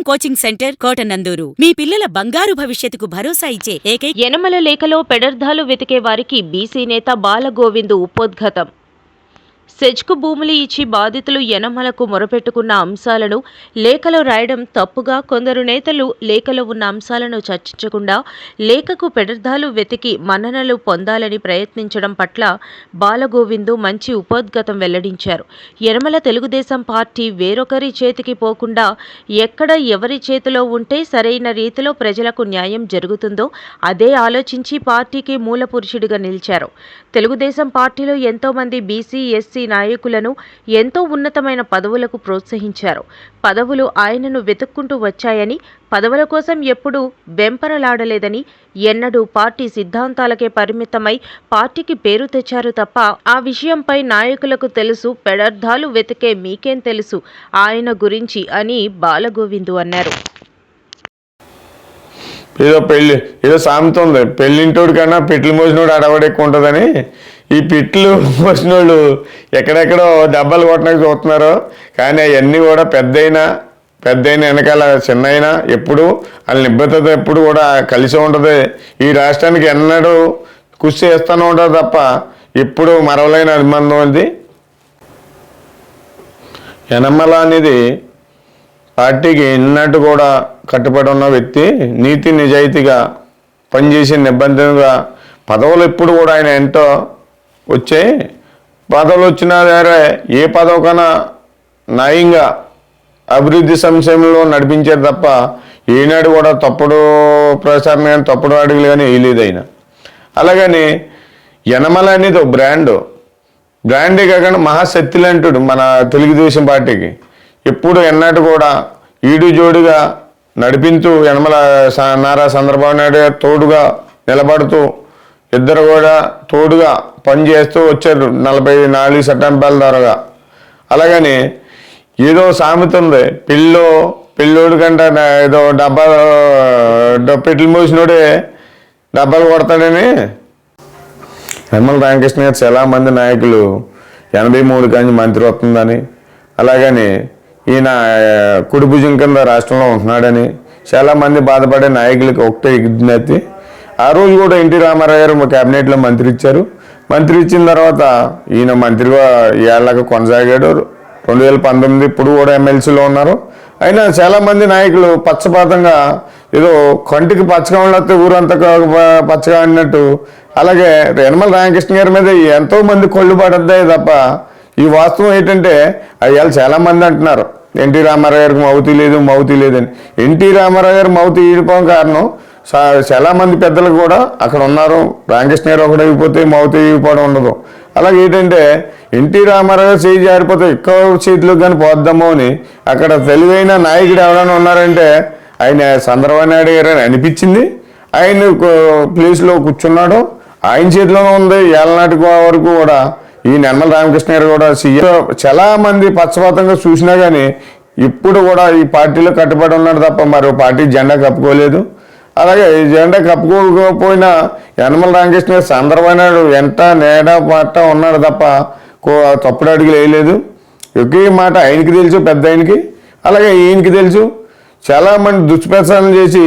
Coaching centre Kotananduru మీ పిల్లల బంగారు భవిష్యత్తుకు భరోసా ఇచ్చే ఏకైక యనమల లేఖలో పెడర్థాలు వెతికే వారికి బీసీ నేత బాలగోవిందు ఉపోద్ఘాతం. సెజ్కు భూములు ఇచ్చి బాధితులు యనమలకు మొరపెట్టుకున్న అంశాలను లేఖలో రాయడం తప్పుగా కొందరు నేతలు లేఖలో ఉన్న అంశాలను చర్చించకుండా లేఖకు పెడర్థాలు వెతికి మన్ననలు పొందాలని ప్రయత్నించడం పట్ల బాలగోవిందు మంచి ఉపోద్ఘాతం వెల్లడించారు. యనమల తెలుగుదేశం పార్టీ వేరొకరి చేతికి పోకుండా ఎక్కడ ఎవరి చేతిలో ఉంటే సరైన రీతిలో ప్రజలకు న్యాయం జరుగుతుందో అదే ఆలోచించి పార్టీకి మూలపురుషుడిగా నిలిచారు. తెలుగుదేశం పార్టీలో ఎంతోమంది బీసీ ఎస్సీ నాయకులను ఎంతో ఉన్నతమైన పదవులకు ప్రోత్సహించారు. పదవులు ఆయనను వెతుక్కుంటూ వచ్చాయని, పదవుల కోసం ఎప్పుడూ వెంపరలాడలేదని, ఎన్నడూ పార్టీ సిద్ధాంతాలకే పరిమితమై పార్టీకి పేరు తెచ్చారు తప్ప ఆ విషయంపై నాయకులకు తెలుసు, పెడర్థాలు వెతికే మీకేం తెలుసు ఆయన గురించి అని బాలగోవిందు అన్నారు. ఏదో సామెత ఉంది, పెళ్ళింటోడు కన్నా పిట్లు మోసినోడు అడవాడు ఎక్కువ ఉంటుందని. ఈ పిట్లు మోసినోళ్ళు ఎక్కడెక్కడో దెబ్బలు కొట్టడానికి చూస్తున్నారు. కానీ అవన్నీ కూడా పెద్దయినా వెనకాల చిన్నయినా ఎప్పుడు వాళ్ళ నిబద్ధత ఎప్పుడు కూడా కలిసి ఉంటుంది. ఈ రాష్ట్రానికి ఎన్నడూ కృషి చేస్తూనే ఉంటుంది తప్ప ఎప్పుడు మరవలేని అభిమానం ఉంది. యనమల అనేది పార్టీకి ఎన్నట్టు కూడా కట్టుబడి ఉన్న వ్యక్తి, నీతి నిజాయితీగా పనిచేసే నిబంధనగా పదవులు ఎప్పుడు కూడా ఆయన ఎంతో వచ్చాయి. పదవులు వచ్చినా సరే ఏ పదవి కన్నా న్యాయంగా అభివృద్ధి సంక్షేమంలో నడిపించారు తప్ప ఈనాడు కూడా తప్పుడు ప్రచారం కానీ తప్పుడు అడుగులు కానీ వేయలేదు ఆయన. అలాగని యనమల అనేది ఒక బ్రాండే కాకుండా మహాశక్తులు అంటాడు మన తెలుగుదేశం పార్టీకి. ఎప్పుడు ఎన్నట్టు కూడా ఈడు జోడుగా నడిపించు యనమల నారా చంద్రబాబు నాయుడు గారు తోడుగా నిలబడుతూ ఇద్దరు కూడా తోడుగా పనిచేస్తూ వచ్చారు 44 సెప్టెంబర్ ద్వారా. అలాగని ఏదో సామెత ఉంది, పెళ్ళోడు కంటే ఏదో పెట్లు మోసినోడే డబ్బాలు కొడతాడని. యనమల రామకృష్ణ గారు చాలామంది నాయకులు 83 కానీ మంత్రి వస్తుందని, అలాగని ఈయన కుడి భుజం కింద రాష్ట్రంలో ఉంటున్నాడని చాలామంది బాధపడే నాయకులకి ఒకటే విజ్ఞప్తి. ఆ రోజు కూడా ఎన్టీ రామారావు గారు మా క్యాబినెట్లో మంత్రి ఇచ్చారు. మంత్రి ఇచ్చిన తర్వాత ఈయన మంత్రిగా ఏళ్ళగా కొనసాగాడు. 2019 ఇప్పుడు కూడా ఎమ్మెల్సీలో ఉన్నారు. అయినా చాలామంది నాయకులు పచ్చపాతంగా ఏదో కంటికి పచ్చగా ఉండతే ఊరంతా పచ్చగా అన్నట్టు అలాగే యనమల రామకృష్ణ గారి మీద ఎంతోమంది కొళ్ళు పడద్దాయి తప్ప ఈ వాస్తవం ఏంటంటే అయ్యాలు చాలామంది అంటున్నారు ఎన్టీ రామారావు గారికి మౌతి లేదని. ఎన్టీ రామారావు గారు మౌతి ఈడిపోవడం కారణం చాలామంది పెద్దలు కూడా అక్కడ ఉన్నారు. రామకృష్ణ గారు ఒకటి అయిపోతే మౌతి ఈడిపోవడం ఉండదు. అలాగే ఏంటంటే ఎన్టీ రామారావు గారు చేయి జారిపోతే ఎక్కువ చేతిలోకి కానీ పోద్దామో అని అక్కడ తెలివైన నాయకుడు ఎవరైనా ఉన్నారంటే ఆయన చంద్రబాబు నాయుడు గారు అని అనిపించింది. ఆయన ప్లేస్లో కూర్చున్నాడు, ఆయన చేతిలోనే ఉంది. ఏళ్ళనాటి వరకు కూడా ఈ యనమల రామకృష్ణ గారు కూడా చాలా మంది పక్షపాతంగా చూసినా కానీ ఇప్పుడు కూడా ఈ పార్టీలో కట్టుబడి ఉన్నాడు తప్ప మరో పార్టీ జెండా కప్పుకోలేదు. అలాగే ఈ జెండా కప్పుకోకపోయినా యనమల రామకృష్ణ గారు చంద్రబాబు నాయుడు వెంట నేడ మాట ఉన్నాడు తప్ప తప్పుడు అడుగులు వేయలేదు. ఒకే మాట ఆయనకి తెలుసు, పెద్ద ఆయనకి, అలాగే ఈయనకి తెలుసు. చాలామంది దుష్ప్రచారం చేసి